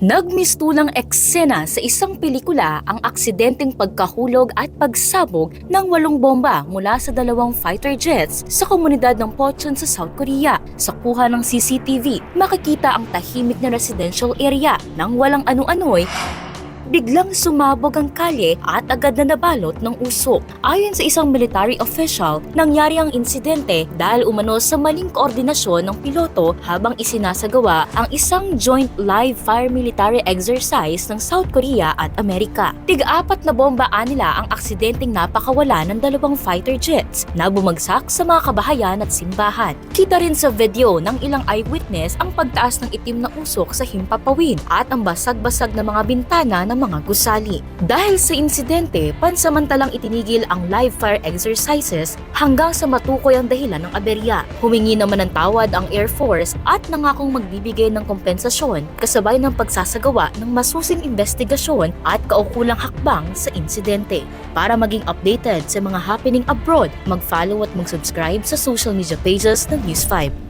Nagmistulang eksena sa isang pelikula ang aksidenteng pagkahulog at pagsabog ng 8 bomba mula sa 2 fighter jets sa komunidad ng Pocheon sa South Korea. Sa kuha ng CCTV, makikita ang tahimik na residential area nang walang ano-ano'y biglang sumabog ang kalye at agad na nabalot ng usok. Ayon sa isang military official, nangyari ang insidente dahil umano sa maling koordinasyon ng piloto habang isinasagawa ang isang joint live fire military exercise ng South Korea at Amerika. Tig-4 na bomba nila ang aksidenteng napakawala ng 2 fighter jets na bumagsak sa mga kabahayan at simbahan. Kita rin sa video ng ilang eyewitness ang pagtaas ng itim na usok sa himpapawid at ang basag-basag na mga bintana ng mga gusali. Dahil sa insidente, pansamantalang itinigil ang live fire exercises hanggang sa matukoy ang dahilan ng aberya. Humingi naman ng tawad ang Air Force at nangakong magbibigay ng kompensasyon kasabay ng pagsasagawa ng masusing investigasyon at kaukulang hakbang sa insidente. Para maging updated sa mga happening abroad, mag-follow at mag-subscribe sa social media pages ng News 5.